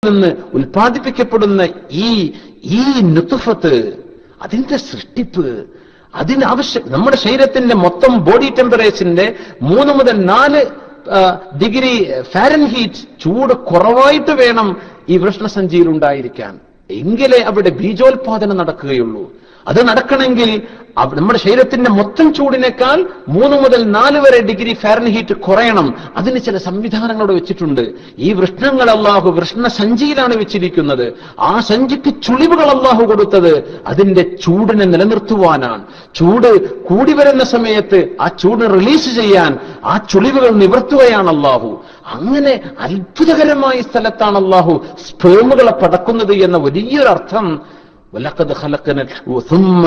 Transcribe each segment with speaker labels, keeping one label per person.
Speaker 1: നിന്ന് ഉൽപ്പാദിപ്പിക്കപ്പെടുന്ന ഈ നുത്ഫത്ത്, അതിന്റെ സൃഷ്ടിപ്പ്, അതിനാവശ്യം നമ്മുടെ ശരീരത്തിന്റെ മൊത്തം ബോഡി ടെമ്പറേച്ചറിന്റെ 3 മുതൽ 4 ഡിഗ്രി ഫാരൻഹീറ്റ് ചൂട് കുറവായിട്ട് വേണം ഈ വൃഷ്ണസഞ്ചിയിൽ ഉണ്ടായിരിക്കാൻ. എങ്കിലേ അവിടെ ബീജോത്പാദനം നടക്കുകയുള്ളൂ. അത് നടക്കണമെങ്കിൽ നമ്മുടെ ശരീരത്തിന്റെ മൊത്തം ചൂടിനേക്കാൾ 3 മുതൽ 4 വരെ ഡിഗ്രി ഫാരൻഹീറ്റ് കുറയണം. അതിന് ചില സംവിധാനങ്ങൾ വെച്ചിട്ടുണ്ട്. ഈ വൃഷ്ണങ്ങൾ അല്ലാഹു വൃഷ്ണസഞ്ചിയിലാണ് വെച്ചിരിക്കുന്നത്. ആ സഞ്ചിക്ക് ചുളിവുകൾ അല്ലാഹു കൊടുത്തത് അതിന്റെ ചൂടിനെ നിലനിർത്തുവാനാണ്. ചൂട് കൂടി വരുന്ന സമയത്ത് ആ ചൂട് റിലീസ് ചെയ്യാൻ ആ ചുളിവുകൾ നിവർത്തുകയാണ് അല്ലാഹു. അങ്ങനെ അത്ഭുതകരമായ സ്ഥലത്താണ് അല്ലാഹു സ്പേമുകളെ പടക്കുന്നത് എന്ന വലിയൊരു അർത്ഥം വലഖദ് ഖലഖന സുമ്മ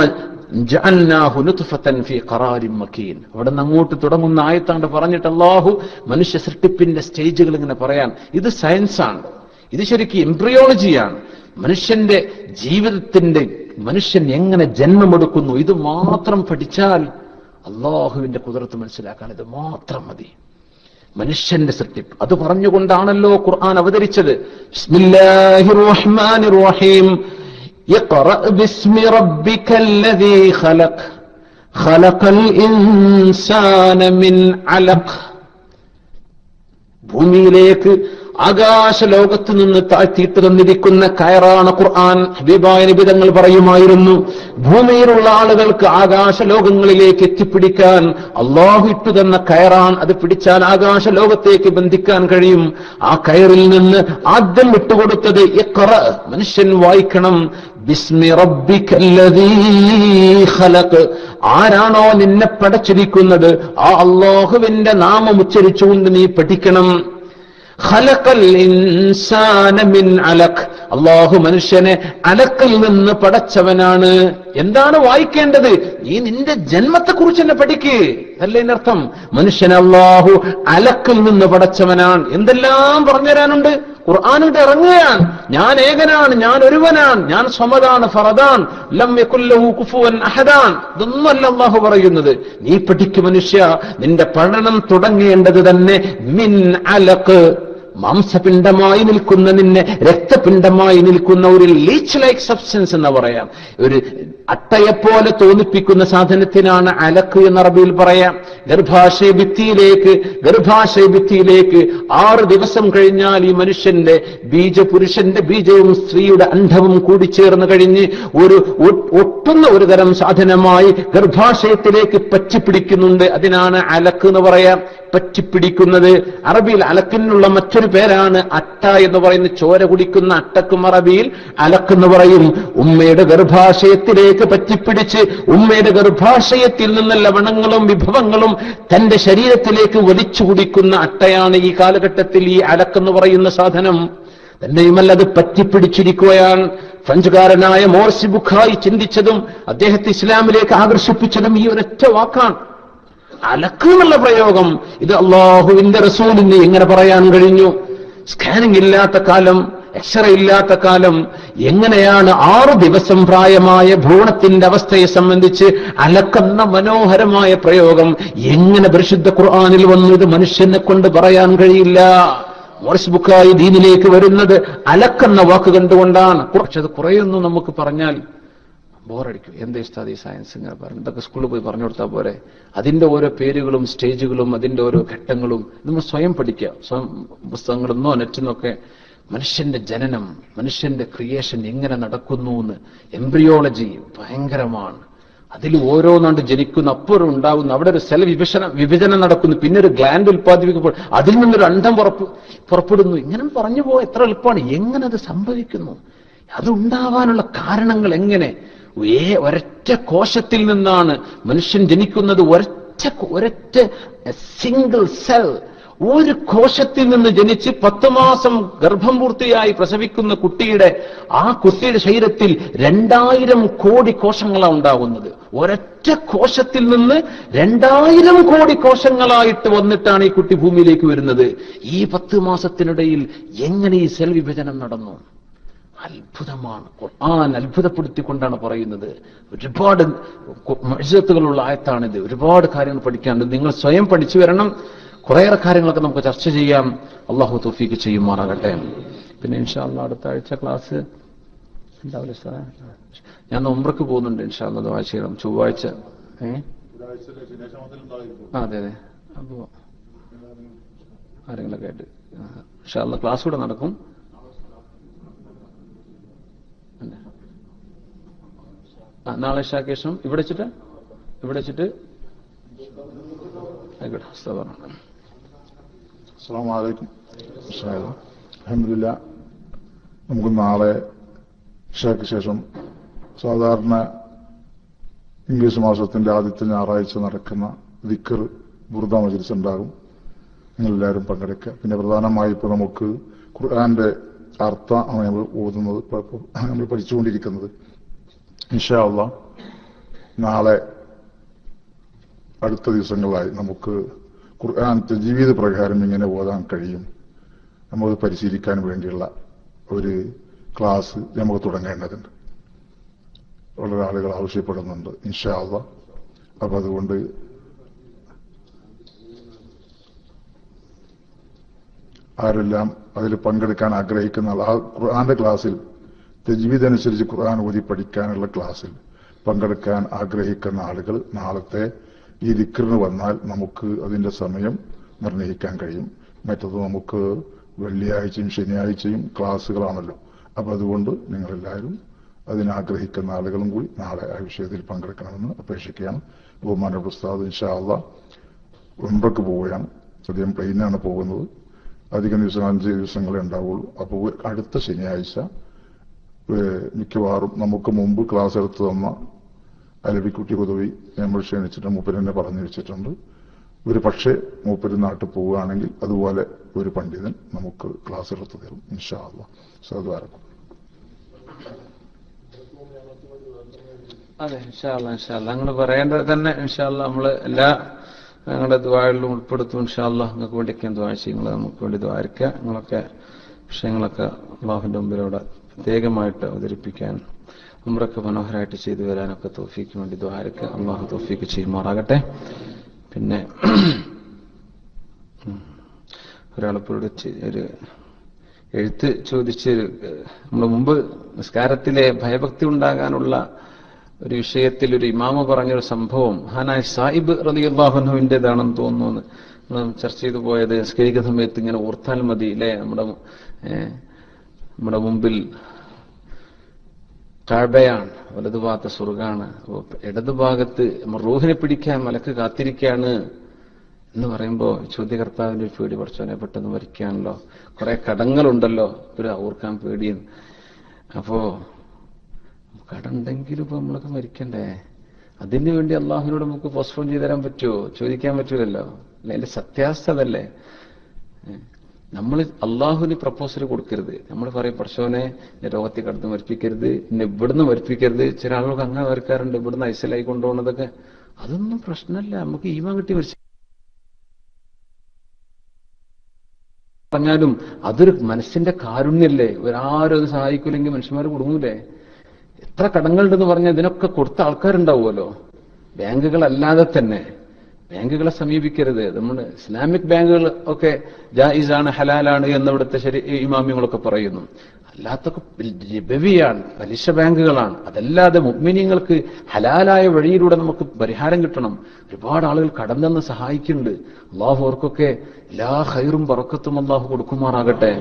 Speaker 1: ജഅൽനാഹു നുത്ഫതൻ ഫീ ഖറാരിൻ മകീൻ. അവിടെ നിന്ന് അങ്ങോട്ട് തുടങ്ങുന്ന ആയത്താണ്ട് പറഞ്ഞിട്ട് അല്ലാഹു മനുഷ്യ സൃഷ്ടിപ്പിന്റെ സ്റ്റേജുകൾ ഇങ്ങനെ പറയാൻ. ഇത് സയൻസാണ്, ഇത് ശരിക്കും എംബ്രിയോളജിയാണ്. മനുഷ്യന്റെ ജീവിതത്തിന്റെ മനുഷ്യൻ എങ്ങനെ ജന്മമെടുക്കുന്നു ഇത് മാത്രം പഠിച്ചാൽ അല്ലാഹുവിന്റെ ഖുദ്റത്ത് മനസ്സിലാക്കാൻ ഇത് മാത്രം മതി. മനുഷ്യന്റെ സൃഷ്ടിപ്പ് അത് പറഞ്ഞുകൊണ്ടാണല്ലോ ഖുർആൻ അവതരിച്ചത്. ബിസ്മില്ലാഹിർ റഹ്മാനിർ റഹീം. اقرأ باسم ربك الذي خلق خلق الإنسان من علق. ഭൂമിയിലേക്ക് ആകാശലോകത്ത് നിന്ന് താഴ്ത്തിയിട്ട് തന്നിരിക്കുന്ന കയറാണ് ഖുർആൻ. ഹബീബായ നബി തങ്ങൾ പറയുമായിരുന്നു, ഭൂമിയിലുള്ള ആളുകൾക്ക് ആകാശലോകങ്ങളിലേക്ക് എത്തിപ്പിടിക്കാൻ അല്ലാഹു ഇട്ടു തന്ന കയറാൻ. അത് പിടിച്ചാൽ ആകാശലോകത്തേക്ക് ബന്ധിക്കാൻ കഴിയും. ആ കയറിൽ നിന്ന് ആദ്യം വിട്ടുകൊടുത്തത് ഇഖ്റ, മനുഷ്യൻ വായിക്കണം. ബിസ്മി റബ്ബിക്കല്ലദീ ഖലഖ്, ആരാണോ നിന്നെ പടച്ചിരിക്കുന്നത് ആ അല്ലാഹുവിന്റെ നാമം ഉച്ചരിച്ചുകൊണ്ട് നീ പഠിക്കണം. ഖലഖൽ ഇൻസാന മിൻ അലഖ്, അല്ലാഹു മനുഷ്യനെ അലക്കിൽ നിന്ന് പടച്ചവനാണ്. എന്താണ് വായിക്കേണ്ടത്? നീ നിന്റെ ജന്മത്തെക്കുറിച്ച് തന്നെ പഠിക്ക്. അല്ലേ എന്നർത്ഥം? മനുഷ്യനെ അല്ലാഹു അലക്കിൽ നിന്ന് പടച്ചവനാണ്. എന്തെല്ലാം പറഞ്ഞുതരാനുണ്ട്. ഖുർആനിൽ ഇറങ്ങുകയാണ്. ഞാൻ ഏകനാണ്, ഞാൻ ഒരുവനാണ്, ഞാൻ സ്വമദാണ്, ഫറദാൻ, ലം യകുൽ ലഹു കുഫുവൻ അഹദാൻ. ഇതൊന്നുമല്ല അല്ലാഹു പറയുന്നത്. നീ പഠിക്കും മനുഷ്യ, നിന്റെ പഠനം തുടങ്ങേണ്ടത് തന്നെ മിൻ അലഖ്, മാംസപിണ്ഡമായി നിൽക്കുന്ന, നിന്നെ രക്തപിണ്ഡമായി നിൽക്കുന്ന ഒരു ലീച്ച് ലൈക്ക് സബ്സ്റ്റൻസ് എന്ന് പറയാം. ഒരു അട്ടയെപ്പോലെ തോന്നിപ്പിക്കുന്ന സാധനത്തിനാണ് അലക്ക് എന്ന് അറബിയിൽ പറയാം. ഗർഭാശയ ഭിത്തിയിലേക്ക് 6 ദിവസം കഴിഞ്ഞാൽ ഈ മനുഷ്യന്റെ പുരുഷന്റെ ബീജവും സ്ത്രീയുടെ അണ്ഡവും കൂടിച്ചേർന്ന് കഴിഞ്ഞ് ഒരു ഒട്ടുന്ന ഒരു തരം സാധനമായി ഗർഭാശയത്തിലേക്ക് പറ്റിപ്പിടിക്കുന്നുണ്ട്. അതിനാണ് അലക്ക് എന്ന് പറയാം. പറ്റിപ്പിടിക്കുന്നത് അറബിയിൽ അലക്കിനുള്ള മറ്റൊരു പേരാണ് അട്ട എന്ന് പറയുന്ന. ചോര കുടിക്കുന്ന അട്ടക്കും അറബിയിൽ അലക്കെന്ന് പറയും. ഉമ്മയുടെ ഗർഭാശയത്തിലേക്ക് പറ്റിപ്പിടിച്ച് ഉമ്മയുടെ ഗർഭാശയത്തിൽ നിന്ന് ലവണങ്ങളും വിഭവങ്ങളും തന്റെ ശരീരത്തിലേക്ക് വലിച്ചു കുടിക്കുന്ന അട്ടയാണ് ഈ കാലഘട്ടത്തിൽ ഈ അലക്കെന്ന് പറയുന്ന സാധനം. തന്നെയുമല്ല, അത് പറ്റിപ്പിടിച്ചിരിക്കുകയാണ്. ഫ്രഞ്ചുകാരനായ മോർസി ബുഖായി ചിന്തിച്ചതും അദ്ദേഹത്തെ ഇസ്ലാമിലേക്ക് ആകർഷിപ്പിച്ചതും ഈ ഒരൊറ്റ വാക്കാണ്, അലക്ക് എന്നുള്ള പ്രയോഗം. ഇത് അല്ലാഹുവിന്റെ റസൂലിന് എങ്ങനെ പറയാൻ കഴിഞ്ഞു? സ്കാനിംഗ് ഇല്ലാത്ത കാലം, എക്സ്റേ ഇല്ലാത്ത കാലം, എങ്ങനെയാണ് 6 ദിവസം പ്രായമായ ഭ്രൂണത്തിന്റെ അവസ്ഥയെ സംബന്ധിച്ച് അലക്കെന്ന മനോഹരമായ പ്രയോഗം എങ്ങനെ പരിശുദ്ധ ഖുർആനിൽ വന്നു? ഇത് മനുഷ്യനെ കൊണ്ട് പറയാൻ കഴിയില്ല. മോറിസ് ബുഖാരി ദീനിലേക്ക് വരുന്നത് അലക്കെന്ന വാക്ക് കണ്ടുകൊണ്ടാണ്. പക്ഷെ അത് കുറേയൊന്നും നമുക്ക് പറഞ്ഞാൽ ബോറടിക്കും. എന്താ ഇഷ്ടം ഈ സയൻസ് ഇങ്ങനെ പറഞ്ഞു, ഇതൊക്കെ സ്കൂളിൽ പോയി പറഞ്ഞു കൊടുത്താൽ പോരെ? അതിന്റെ ഓരോ പേരുകളും സ്റ്റേജുകളും അതിന്റെ ഓരോ ഘട്ടങ്ങളും നമ്മൾ സ്വയം പഠിക്കുക. സ്വയം പുസ്തകങ്ങളിൽ നിന്നോ നെറ്റിൽ നിന്നൊക്കെ മനുഷ്യന്റെ ജനനം, മനുഷ്യന്റെ ക്രിയേഷൻ എങ്ങനെ നടക്കുന്നു എന്ന്. എംബ്രിയോളജി ഭയങ്കരമാണ്. അതിൽ ഓരോന്നാണ്ട് ജനിക്കുന്നു, അപ്പുറം ഉണ്ടാകുന്നു, അവിടെ ഒരു സെൽ വിഭജനം നടക്കുന്നു, പിന്നെ ഒരു ഗ്ലാൻഡ് ഉൽപ്പാദിപ്പിക്കപ്പെടും, അതിൽ നിന്നൊരു അണ്ഡം പുറപ്പെടുന്നു. ഇങ്ങനെ പറഞ്ഞു പോകാൻ എത്ര എളുപ്പമാണ്. എങ്ങനെ അത് സംഭവിക്കുന്നു? അതുണ്ടാവാനുള്ള കാരണങ്ങൾ എങ്ങനെ? ഒരൊറ്റ കോശത്തിൽ നിന്നാണ് മനുഷ്യൻ ജനിക്കുന്നത്. ഒരൊറ്റ സിംഗിൾ സെൽ, ഒരു കോശത്തിൽ നിന്ന് ജനിച്ച് 10 മാസം ഗർഭം പൂർത്തിയായി പ്രസവിക്കുന്ന കുട്ടിയുടെ ശരീരത്തിൽ 2000 കോടി കോശങ്ങളാണ് ഉണ്ടാകുന്നത്. ഒരൊറ്റ കോശത്തിൽ നിന്ന് 2000 കോടി കോശങ്ങളായിട്ട് വന്നിട്ടാണ് ഈ കുട്ടി ഭൂമിയിലേക്ക് വരുന്നത്. ഈ 10 മാസത്തിനിടയിൽ എങ്ങനെ ഈ സെൽ വിഭജനം നടന്നു? അത്ഭുതമാണ്. ഖുർആൻ അത്ഭുതപ്പെടുത്തിക്കൊണ്ടാണ് പറയുന്നത്. ഒരുപാട് മുഅ്ജിസത്തുകളുള്ള ആയത്താണിത്. ഒരുപാട് കാര്യങ്ങൾ പഠിക്കാനുണ്ട്. നിങ്ങൾ സ്വയം പഠിച്ചു വരണം. കുറേയേറെ കാര്യങ്ങളൊക്കെ നമുക്ക് ചർച്ച ചെയ്യാം. അല്ലാഹു തൗഫീഖ് ചെയ്യുമാറാകട്ടെ. പിന്നെ ഇൻഷാ അല്ലാഹ് അടുത്ത ആഴ്ച ക്ലാസ് ഉണ്ടാവില്ല സാറേ. ഞാൻ ഉംറക്ക് പോകുന്നുണ്ട് ഇൻഷാ അല്ലാഹ്, ദുആ ചെയ്യണം. ചൊവ്വാഴ്ച അതെ അതെ. അപ്പോ ആരെങ്കിലൊക്കെ ആയിട്ട് ഇൻഷാ അല്ലാഹ് ക്ലാസ് കൂടെ നടക്കും. നാളെ ഇശാക്ക് ശേഷം ഇവിടെ വെച്ചിട്ട് ആയിക്കോട്ടെ.
Speaker 2: അസ്സലാമു അലൈക്കും. അൽഹംദുലില്ലാ, നമുക്ക് നാളെ ഇശാക്ക് ശേഷം സാധാരണ ഇംഗ്ലീഷ് മാസത്തിന്റെ ആദ്യത്തെ ഞായറാഴ്ച നടക്കുന്ന ദിക്ർ ബുർദ മജ്ലിസ് ഉണ്ടാകും. നിങ്ങളെല്ലാവരും പങ്കെടുക്കുക. പിന്നെ പ്രധാനമായി ഇപ്പോൾ നമുക്ക് ഖുർആന്റെ അർത്ഥമാണ് നമ്മൾ ഓതുന്നത്, നമ്മൾ പഠിച്ചുകൊണ്ടിരിക്കുന്നത്. ഇൻഷാ അല്ലാഹ് നാളെ അടുത്ത ദിവസങ്ങളായി നമുക്ക് ഖുർആൻ ജീവിത പ്രകാരം ഇങ്ങനെ ഓതാൻ കഴിയും, നമുക്ക് പരിശീലിക്കാൻ വേണ്ടിയുള്ള ഒരു ക്ലാസ് നമുക്ക് തുടങ്ങേണ്ടതുണ്ട്. വളരെ ആളുകൾ ആവശ്യപ്പെടുന്നുണ്ട് ഇൻഷാ അല്ലാഹ്. അപ്പൊ അതുകൊണ്ട് ആരെല്ലാം അതിൽ പങ്കെടുക്കാൻ ആഗ്രഹിക്കുന്ന ആ ഖുർആന്റെ ക്ലാസ്സിൽ തജ്വീദ് അനുസരിച്ച് ഖുർആൻ ഓതി പഠിക്കാനുള്ള ക്ലാസ്സിൽ പങ്കെടുക്കാൻ ആഗ്രഹിക്കുന്ന ആളുകൾ നാളത്തെ ഈ ദിക്റിന് വന്നാൽ നമുക്ക് അതിന്റെ സമയം നിർണ്ണയിക്കാൻ കഴിയും. മറ്റത് നമുക്ക് വെള്ളിയാഴ്ചയും ശനിയാഴ്ചയും ക്ലാസ്സുകളാണല്ലോ. അപ്പൊ അതുകൊണ്ട് നിങ്ങളെല്ലാവരും അതിനാഗ്രഹിക്കുന്ന ആളുകളും കൂടി നാളെ ആ വിഷയത്തിൽ പങ്കെടുക്കണമെന്ന് അപേക്ഷിക്കുകയാണ്. ബഹുമാനപ്പെട്ട ഉസ്താദ് ഇൻഷാ അല്ലാഹ് ഉംറക്ക് പോവുകയാണ്. അദ്ദേഹം പ്ലെയിനാണ് പോകുന്നത്. അധികം ദിവസം 5 ദിവസങ്ങളെ ഉണ്ടാവുള്ളൂ. അപ്പോൾ അടുത്ത ശനിയാഴ്ച മിക്കവാറും നമുക്ക് മുമ്പ് ക്ലാസ് എടുത്തു തന്ന അലവിക്കുട്ടി പൊതുവി നമ്മൾ ക്ഷണിച്ചിട്ട് മൂപ്പരെന്നെ പറഞ്ഞു വെച്ചിട്ടുണ്ട്. ഒരു പക്ഷേ മൂപ്പര് നാട്ടിൽ പോവുകയാണെങ്കിൽ അതുപോലെ ഒരു പണ്ഡിതൻ നമുക്ക് ക്ലാസ് എടുത്തു തരും ഇൻഷാ അല്ലാഹ്. സദ്വാരക്കും.
Speaker 1: അതെ ഇൻഷാ അല്ലാഹ് നിങ്ങൾ പറയേണ്ടത് തന്നെ ഇൻഷാ അല്ലാഹ് നമ്മള് എല്ലാ ഞങ്ങളുടെ ദുആകളിലും ഉൾപ്പെടുത്തും ഇൻഷാ അല്ലാഹ്. നിങ്ങൾക്ക് വേണ്ടിയൊക്കെ ദുആ ചെയ്യും, നിങ്ങൾ നമുക്ക് വേണ്ടി ദുആരിക്കുക. നിങ്ങളൊക്കെ വിഷയങ്ങളൊക്കെ അല്ലാഹുവിന്റെ മുമ്പിലൂടെ പ്രത്യേകമായിട്ട് അവതരിപ്പിക്കാൻ ഉംറക്ക് മനോഹരമായിട്ട് ചെയ്തു വരാനൊക്കെ തൗഫീഖിന് വേണ്ടി ദുആരിക്കുക. അല്ലാഹു തൗഫീഖ് ചെയ്യുമാറാകട്ടെ. പിന്നെ ഒരാളിപ്പോഴും ഒരു എഴുത്ത് ചോദിച്ച് നമ്മൾ മുമ്പ് നിസ്കാരത്തിലെ ഭയഭക്തി ഉണ്ടാകാനുള്ള ഒരു വിഷയത്തിൽ ഒരു ഇമാമ പറഞ്ഞൊരു സംഭവം മഹാനായ സായിബ് റളിയല്ലാഹു അൻഹുവിന്റേതാണെന്ന് തോന്നുന്നു. നമ്മൾ ചർച്ച ചെയ്തു പോയത് നിസ്കരിക്കുന്ന സമയത്ത് ഇങ്ങനെ ഓർത്താൽ മതി അല്ലെ, നമ്മുടെ മുമ്പിൽ കഅബയാണ്, വലതുഭാഗത്ത് സ്വർഗ്ഗാണ്, ഇടതുഭാഗത്ത് റൂഹിനെ പിടിക്കാൻ മലക്ക് കാത്തിരിക്കുകയാണ് എന്ന് പറയുമ്പോ ചോദ്യകർത്താവിന്റെ ഒരു പേടി, പഠിച്ചവനെ പെട്ടെന്ന് മരിക്കാണല്ലോ, കുറെ കടങ്ങളുണ്ടല്ലോ, ഒരു ഓർക്കാൻ പേടിയെന്ന്. അപ്പോ കടമുണ്ടെങ്കിലും ഇപ്പൊ നമ്മളൊക്കെ മരിക്കണ്ടേ? അതിനു വേണ്ടി അള്ളാഹുവിനോട് നമുക്ക് പോസ്റ്റ്പോൺ ചെയ്തു തരാൻ പറ്റുമോ? ചോദിക്കാൻ പറ്റൂലല്ലോ. അല്ലെ, അതിന്റെ സത്യാവസ്ഥ അതല്ലേ. നമ്മൾ അള്ളാഹുവിന് പ്രപ്പോസൽ കൊടുക്കരുത്. നമ്മൾ പറയും പഠിച്ചവനെ രോഗത്തിൽ കടന്ന് മരിപ്പിക്കരുത്, ഇന്നെ ഇവിടുന്ന് മരിപ്പിക്കരുത്. ചില ആളുകൾക്ക് അങ്ങനെ മരിക്കാറുണ്ട്, ഇവിടുന്ന് ഐസലായി കൊണ്ടുപോകുന്നതൊക്കെ. അതൊന്നും പ്രശ്നമല്ല, നമുക്ക് ഈമാൻ കിട്ടി മരിച്ചു പറഞ്ഞാലും അതൊരു മനസ്സിന്റെ കാരുണ്യല്ലേ. ഒരാരും അത് സഹായിക്കൂലെങ്കിൽ മനുഷ്യന്മാർ കുടുങ്ങൂലേ? എത്ര കടങ്ങളുണ്ടെന്ന് പറഞ്ഞാൽ ഇതിനൊക്കെ കൊടുത്ത ആൾക്കാരുണ്ടാവുമല്ലോ. ബാങ്കുകളല്ലാതെ തന്നെ ബാങ്കുകളെ സമീപിക്കരുത്. നമ്മൾ ഇസ്ലാമിക് ബാങ്കുകൾ ഒക്കെ ജായിസാണ്, ഹലാലാണ് എന്നിവിടുത്തെ ഇമാമികളൊക്കെ പറയുന്നു. അല്ലാത്തൊക്കെ റിബവിയാണ്, പലിശ ബാങ്കുകളാണ്. അതല്ലാതെ മുഅ്മിനീങ്ങൾക്ക് ഹലാലായ വഴിയിലൂടെ നമുക്ക് പരിഹാരം കിട്ടണം. ഒരുപാട് ആളുകൾ കടന്നെന്ന് സഹായിക്കുന്നുണ്ട്. അള്ളാഹു അവർക്കൊക്കെ എല്ലാ ഖൈറും ബറക്കത്തും അള്ളാഹു കൊടുക്കുമാറാകട്ടെ.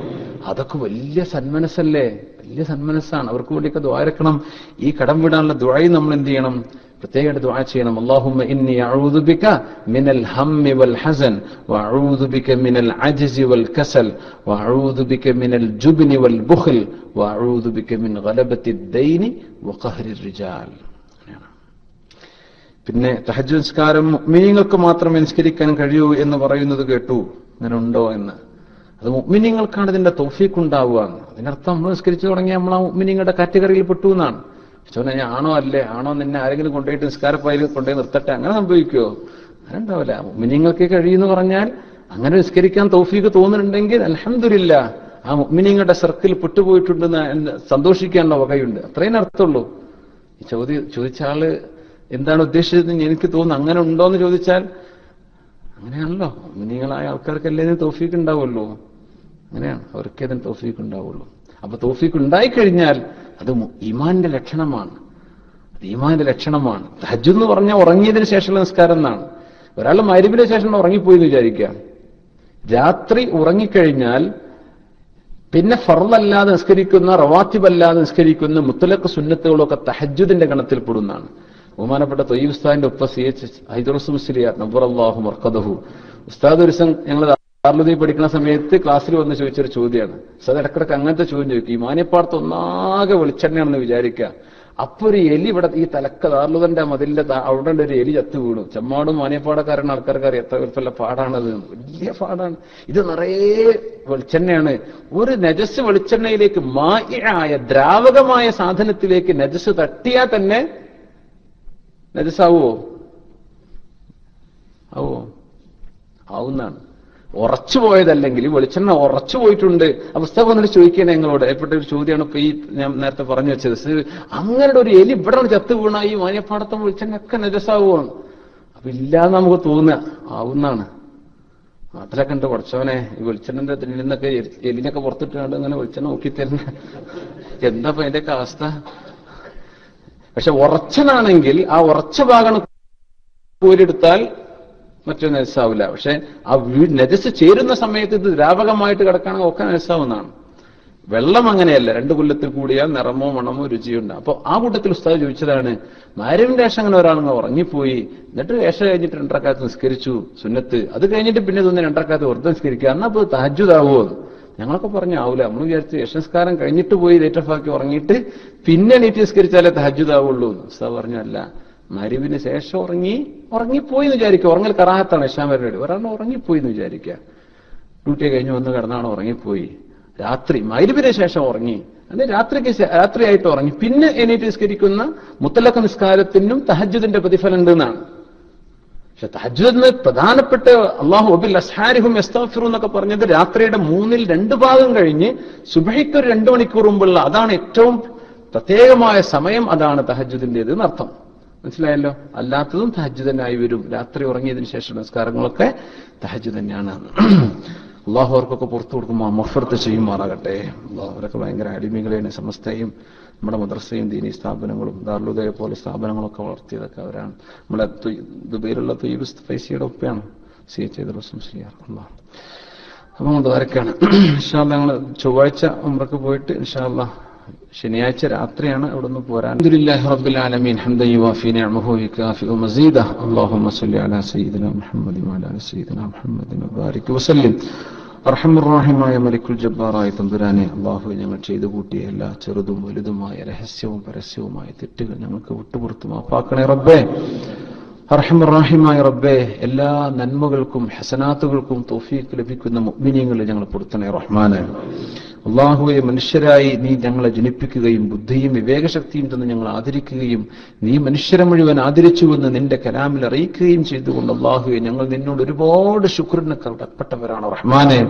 Speaker 1: അതൊക്കെ വലിയ സന്മനസ്സല്ലേ, വലിയ സന്മനസ്സാണ്. അവർക്ക് വേണ്ടിയൊക്കെ ദ്വാരക്കണം. ഈ കടം വിടാനുള്ള ദുആയും നമ്മൾ എന്ത് ചെയ്യണം? പ്രത്യേകമായിട്ട് ദുആ ചെയ്യണം. അല്ലാഹുമ്മ ഇന്നി അഊദു ബിക മിനൽ ഹമ്മി വൽ ഹസൻ വഅഊദു ബിക മിനൽ അജ്സി വൽ കസൽ വഅഊദു ബിക മിനൽ ജുബ്നി വൽ ബുഖൽ വഅഊദു ബിക മിൻ ഗലബത്തി ദൈനി വഖഹ്രി റിജാൽ. പിന്നെ തഹജ്ജുദ് നിസ്കാരം മുഅ്മിനീങ്ങൾക്ക് മാത്രമേ നിസ്കരിക്കാൻ കഴിയൂ എന്ന് പറയുന്നത് കേട്ടു. അങ്ങനെ ഉണ്ടോ എന്ന്? അത് മുഅ്മിനീങ്ങൾക്കാണ് ഇതിന്റെ തൗഫീഖ് ഉണ്ടാവുക. അതിനർത്ഥം നമ്മൾ നിസ്കരിച്ചു തുടങ്ങിയ നമ്മൾ ആ മുഅ്മിനീങ്ങളുടെ കാറ്റഗറിയിൽ പെട്ടു എന്നാണ്. ചോദിച്ചാൽ ഞാൻ ആണോ അല്ലേ, ആണോ നിന്നെ ആരെങ്കിലും കൊണ്ടുപോയിട്ട് നിസ്കാരപ്പായിൽ കൊണ്ടുപോയി നിർത്തട്ടെ, അങ്ങനെ സംഭവിക്കുമോ? അങ്ങനെ ഉണ്ടാവില്ല. മുഅ്മിനീങ്ങൾക്ക് കഴിയുമെന്ന് പറഞ്ഞാൽ അങ്ങനെ നിസ്കരിക്കാൻ തൗഫീഖ് തോന്നുന്നുണ്ടെങ്കിൽ അൽഹംദുലില്ലാ, ആ മുഅ്മിനീങ്ങളുടെ സർക്കിൾ പെട്ടുപോയിട്ടുണ്ടെന്ന് സന്തോഷിക്കാനുള്ള വകയുണ്ട്. അത്രയും അർത്ഥമുള്ളൂ. ഈ ചോദിച്ച ആള് എന്താണ് ഉദ്ദേശിച്ചതെന്ന് എനിക്ക് തോന്നുന്നു. അങ്ങനെ ഉണ്ടോന്ന് ചോദിച്ചാൽ അങ്ങനെയാണല്ലോ. മുഅ്മിനീങ്ങളായ ആൾക്കാർക്കല്ലേ ഇതിന് തൗഫീഖ് ഉണ്ടാവുള്ളൂ. അങ്ങനെയാണ്, അവർക്കേ ഇതിന് തൗഫീഖ് ഉണ്ടാവുള്ളൂ. അപ്പൊ തൗഫീഖ് ഉണ്ടായിക്കഴിഞ്ഞാൽ അത് ഈമാനിന്റെ ലക്ഷണമാണ്. അത് ഈമാനിന്റെ ലക്ഷണമാണ്. തഹജ്ജുദ് എന്ന് പറഞ്ഞാൽ ഉറങ്ങിയതിന് ശേഷമുള്ള നിസ്കാരം എന്നാണ്. ഒരാൾ മഗ്‌രിബിന് ശേഷം ഉറങ്ങിപ്പോയി എന്ന് വിചാരിക്കാം. രാത്രി ഉറങ്ങിക്കഴിഞ്ഞാൽ പിന്നെ ഫർളല്ലാതെ നിസ്കരിക്കുന്ന, റവാത്തിബല്ലാതെ നിസ്കരിക്കുന്ന മുത്തലഖ് സുന്നത്തുകളൊക്കെ തഹജ്ജുദിന്റെ ഗണത്തിൽ പെടുന്നതാണ്. ബഹുമാനപ്പെട്ട തൊയ്യിബ് ഉസ്താദിന്റെ ഉപ്പ CH ഹൈദറുസ് മുസ്ലിയാർ നബ്ബറല്ലാഹു മർഖദഹു ഉസ്താദ് ഒരു ദിവസം ഞങ്ങൾ ദാറുൽ പഠിക്കുന്ന സമയത്ത് ക്ലാസ്സിൽ വന്ന് ചോദിച്ചൊരു ചോദ്യമാണ്. ഉസ്താദ് ഇടക്കിടക്ക് അങ്ങനത്തെ ചോദ്യം ചോദിക്കും. ഈ മാനിയപ്പാടത്ത് ഒന്നാകെ വെളിച്ചെണ്ണയാണെന്ന് വിചാരിക്കുക. അപ്പൊ ഒരു എലി ഇവിടെ ഈ തലക്ക ദാറുലുദന്റെ മതിലിന്റെ അവിടെ ഒരു എലി ചത്തു വീണു. ചെമ്മാടും മാനിയപ്പാടക്കാരാണ് ആൾക്കാർക്ക് അറിയാം എത്ര വലുപ്പമുള്ള പാടാണത്. വലിയ പാടാണ്. ഇത് നിറയെ വെളിച്ചെണ്ണയാണ്. ഒരു നജസ് വെളിച്ചെണ്ണയിലേക്ക് മായിആയ ദ്രാവകമായ സാധനത്തിലേക്ക് നജസ് തട്ടിയാൽ തന്നെ നജസാവോ? ആവുന്നാണ്. ഉറച്ചു പോയതല്ലെങ്കിൽ വെളിച്ചെണ്ണ ഉറച്ചു പോയിട്ടുണ്ട്. അവസ്ഥ വന്നിട്ട് ചോദിക്കണേ ഞങ്ങളോട് ഏർപ്പെട്ട ഒരു ചോദ്യമാണ് ഇപ്പൊ ഈ ഞാൻ നേരത്തെ പറഞ്ഞു വെച്ചത്. അങ്ങനെ ഒരു എലി ഇവിടെ ചത്തു വീണ ഈ മാനിയപ്പാടത്തെ വെളിച്ചെണ്ണയൊക്കെ നജസാവുമാണ്. അപ്പൊ ഇല്ലാന്ന് നമുക്ക് തോന്നുക ആവുന്നാണ്. അതിലൊക്കെ ഉണ്ട് കുറച്ചവനെ ഈ വെളിച്ചെണ്ണന്റെ നിന്നൊക്കെ എലിനൊക്കെ പുറത്തിട്ടാണ്ട് അങ്ങനെ വെളിച്ചെണ്ണ നോക്കി തരുന്ന എന്താ അതിന്റെയൊക്കെ അവസ്ഥ? പക്ഷെ ഉറച്ചനാണെങ്കിൽ ആ ഉറച്ച ഭാഗം കോരിയെടുത്താൽ മറ്റൊരു നജസാവില്ല. പക്ഷെ ആ നജസ് ചേരുന്ന സമയത്ത് ഇത് ദ്രാവകമായിട്ട് കിടക്കുകയാണെങ്കിൽ ഒക്കെ നജസാവുന്നതാണ്. വെള്ളം അങ്ങനെയല്ല. 2 കൊല്ലത്തിൽ കൂടിയാൽ നിറമോ മണമോ രുചിയുണ്ട്. അപ്പൊ ആ കൂട്ടത്തിൽ ഉസ്താദ് ചോദിച്ചതാണ്, മഗ്‌രിബിന്റെ ശേഷം അങ്ങനെ ഒരാളങ്ങ് ഉറങ്ങിപ്പോയി, എന്നിട്ട് ഏഷ കഴിഞ്ഞിട്ട് 2 റക്അത്ത് നിസ്കരിച്ചു സുന്നത്ത്, അത് കഴിഞ്ഞിട്ട് പിന്നെ ഇതൊന്ന് 2 റക്അത്ത് വെറുതെ നിസ്കരിക്കുക, എന്നാ അപ്പൊ തഹജ്ജുദ് ആവുമോ? ഞങ്ങളൊക്കെ പറഞ്ഞു ആവൂല. നമ്മൾ വിചാരിച്ചു യശസ്കാരം കഴിഞ്ഞിട്ട് പോയി ലേറ്റ് ഓഫ് ആക്കി ഉറങ്ങിയിട്ട് പിന്നെ നീറ്റ് നിസ്കരിച്ചാലേ തഹജ്ജുദ് ആവുള്ളൂ. ഉസ്താദ് പറഞ്ഞു അല്ല, മഗ്‌രിബിന് ശേഷം ഉറങ്ങിപ്പോയി എന്ന് വിചാരിക്കുക. ഉറങ്ങൽ കറാഹത്താണ്. ഇശാ വരെ ഒരാൾ ഉറങ്ങിപ്പോയി എന്ന് വിചാരിക്കുക. ഡ്യൂട്ടി കഴിഞ്ഞ് വന്ന് കിടന്നാണ് ഉറങ്ങിപ്പോയി. രാത്രി മഗ്‌രിബിന് ശേഷം ഉറങ്ങി, അല്ലെങ്കിൽ രാത്രിയായിട്ട് ഉറങ്ങി, പിന്നെ എണീറ്റ് നിസ്കരിക്കുന്ന മുത്തലഖ് നിസ്കാരത്തിനും തഹജ്ജുദിന്റെ പ്രതിഫലം ഉണ്ട് എന്നാണ്. പക്ഷെ തഹജ്ജുദിന് പ്രധാനപ്പെട്ട അല്ലാഹു വബിൽ അസ്ഹാരിഹും യസ്തഗ്ഫിറൂൻ എന്നൊക്കെ പറഞ്ഞത് രാത്രിയുടെ 2/3 ഭാഗം കഴിഞ്ഞ് സുബ്ഹിക്ക് ഒരു 2 മണിക്കൂർ മുമ്പുള്ള അതാണ് ഏറ്റവും പ്രത്യേകമായ സമയം. അതാണ് തഹജ്ജുദിന്റേത് എന്നർത്ഥം. മനസ്സിലായല്ലോ? അല്ലാത്തതും തഹജ്ജുദ് തന്നെയായി വരും. രാത്രി ഉറങ്ങിയതിനു ശേഷം നിസ്കാരങ്ങളൊക്കെ തഹജ്ജുദ് തന്നെയാണ്. അള്ളാഹു അവർക്കൊക്കെ പുറത്തു കൊടുക്കുമ്പോൾ മഗ്ഫിറത്ത് ചെയ്യുമാറാകട്ടെ. അവരൊക്കെ ഭയങ്കര അടിമകളെയാണ്. സമസ്തയും നമ്മുടെ മദ്രസയും ദീനീ സ്ഥാപനങ്ങളും ദാറുൽ പോലെ സ്ഥാപനങ്ങളൊക്കെ വളർത്തിയതൊക്കെ അവരാണ്. നമ്മുടെ ദുബൈയിലുള്ള തൊയ്യിബ് ഫൈസിയുടെ ഒപ്പയാണ് CH ഹൈദറുസ് മുസ്ലിയാർ. അപ്പൊ ദ്വാരക്കാണ്. ഇൻഷാ അല്ലാഹ് ഞങ്ങൾ ചൊവ്വാഴ്ച ഉംറക്ക് പോയിട്ട് ഇൻഷാ അല്ലാഹ് ശനിയാഴ്ച രാത്രിയാണ് അവിടെ നിന്ന് പോരാൻ. അൽഹംദുലില്ലാഹി റബ്ബിൽ ആലമീൻ ഹംദൻ യുവാഫി നിഅമഹു വയുകാഫിഉ മസീദഹ. അല്ലാഹുമ്മ സ്വല്ലി അലാ സയ്യിദിനാ മുഹമ്മദി വഅലാ ആലി സയ്യിദിനാ മുഹമ്മദിൻ വബാരിക് വസല്ലിം. അർഹമുർറഹീമായ മലിക്കുൽ ജബ്ബാറായ തമ്പുരാനെ, അല്ലാഹു ഞങ്ങൾ ചെയ്തു കൂട്ടിയ എല്ലാ ചെറുതും വലുതുമായ രഹസ്യവും പരസ്യവുമായ തെറ്റുകൾ ഞങ്ങൾക്ക് വിട്ടുപുറത്തു മാപ്പാക്കണേ റബ്ബേ. അർഹമുർറഹീമായ റബ്ബേ, എല്ലാ നന്മകൾക്കും ഹസനാത്തുകൾക്കും തൗഫീഖ് ലഭിക്കുന്ന മുഅ്മിനീങ്ങളിൽ ഞങ്ങൾ പെടുത്തണേ റഹ്മാനെ. അല്ലാഹുവേ, മനുഷ്യരായി നീ ഞങ്ങളെ ജനിപ്പിക്കുകയും ബുദ്ധിയും വിവേകശക്തിയും തന്ന് ഞങ്ങൾ ആദരിക്കുകയും നീ മനുഷ്യരെ മുഴുവൻ ആദരിച്ചുവെന്ന് നിന്റെ കലാമിൽ അറിയിക്കുകയും ചെയ്തുകൊണ്ട് അല്ലാഹുവേ, ഞങ്ങൾ നിന്നോട് ഒരുപാട് ശുക്രിന് കടപ്പെട്ടവരാണ് റഹ്മാനെ.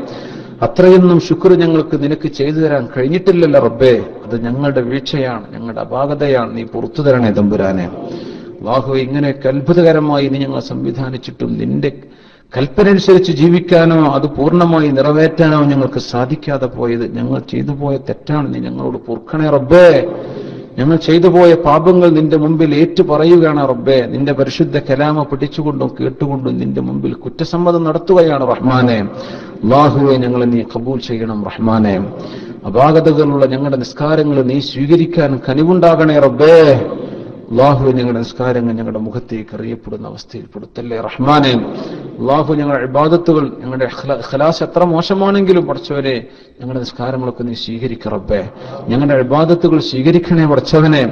Speaker 1: അത്രയൊന്നും ശുക്ർ ഞങ്ങൾക്ക് നിനക്ക് ചെയ്തു തരാൻ കഴിഞ്ഞിട്ടില്ലല്ലോ റബ്ബേ. അത് ഞങ്ങളുടെ വീഴ്ചയാണ്, ഞങ്ങളുടെ അപാകതയാണ്. നീ പുറത്തു തരണേ തമ്പുരാനെ. അല്ലാഹുവേ, ഇങ്ങനെയൊക്കെ അത്ഭുതകരമായി നീ ഞങ്ങളെ സംവിധാനിച്ചിട്ടും നിന്റെ കൽപ്പന അനുസരിച്ച് ജീവിക്കാനോ അത് പൂർണ്ണമായി നിറവേറ്റാനോ ഞങ്ങൾക്ക് സാധിക്കാതെ പോയത് ഞങ്ങൾ ചെയ്തു പോയ തെറ്റാണ്. നീ ഞങ്ങളോട് പൊറുക്കണേ റബ്ബേ. ഞങ്ങൾ ചെയ്തു പോയ പാപങ്ങൾ നിന്റെ മുമ്പിൽ ഏറ്റു പറയുകയാണ് റബ്ബേ. നിന്റെ പരിശുദ്ധ കലാമ പഠിച്ചുകൊണ്ടും കേട്ടുകൊണ്ടും നിന്റെ മുമ്പിൽ കുറ്റസമ്മതം നടത്തുകയാണ് റഹ്മാനെ. അല്ലാഹുവേ, ഞങ്ങളെ നീ ഖബൂൽ ചെയ്യണം റഹ്മാനെ. അപാകതകളുള്ള ഞങ്ങളുടെ നിസ്കാരങ്ങൾ നീ സ്വീകരിക്കാൻ കനിവുണ്ടാകണേ റബ്ബേ. അല്ലാഹുവേ, ഞങ്ങളുടെ നിസ്കാരങ്ങൾ ഞങ്ങളുടെ മുഖത്തേക്ക് അറിയപ്പെടുന്ന അവസ്ഥയിൽ പെടുത്തല്ലേ റഹ്മാനെ. അല്ലാഹു, ഞങ്ങളുടെ ഇബാദത്തുകൾ, ഞങ്ങളുടെ ഇഖ്ലാസ് എത്ര മോശമാണെങ്കിലും പടച്ചവനെ, ഞങ്ങളുടെ നിസ്കാരങ്ങളൊക്കെ നീ സ്വീകരിക്ക റബ്ബേ. ഞങ്ങളുടെ ഇബാദത്തുകൾ സ്വീകരിക്കണേ പടച്ചവനെ.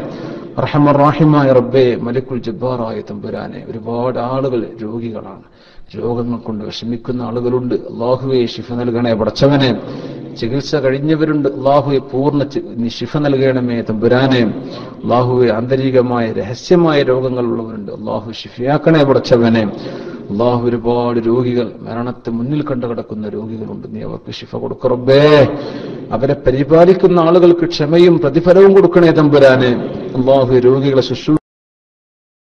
Speaker 1: റഹ്മാനായ റബ്ബേ, മലിക്കുൽ ജബ്ബാറായ തമ്പുരാനെ, ഒരുപാട് ആളുകൾ രോഗികളാണ്, രോഗങ്ങൾ കൊണ്ട് വിഷമിക്കുന്ന ആളുകളുണ്ട്. അല്ലാഹുവേ, ശിഫ നൽകണേ പടച്ചവനെ. ചികിത്സ കഴിഞ്ഞവരുണ്ട്. അല്ലാഹുവേ, പൂർണ്ണ നീ ശിഫ നൽകണമേ തമ്പുരാനെ. അല്ലാഹുവേ, ആന്തരികമായ രഹസ്യമായ രോഗങ്ങളുള്ളവരുണ്ട്. അല്ലാഹു ശിഫയാക്കണേ പടച്ചവനെ. അല്ലാഹു, ഒരുപാട് രോഗികൾ, മരണത്തെ മുന്നിൽ കണ്ടു കിടക്കുന്ന രോഗികളുണ്ട്. നീ അവർക്ക് ശിഫ കൊടുക്ക റബ്ബേ. അവരെ പരിപാലിക്കുന്ന ആളുകൾക്ക് ക്ഷമയും പ്രതിഫലവും കൊടുക്കണേ തമ്പുരാനെ. അല്ലാഹു, രോഗികളെ ശുശ്രൂഷ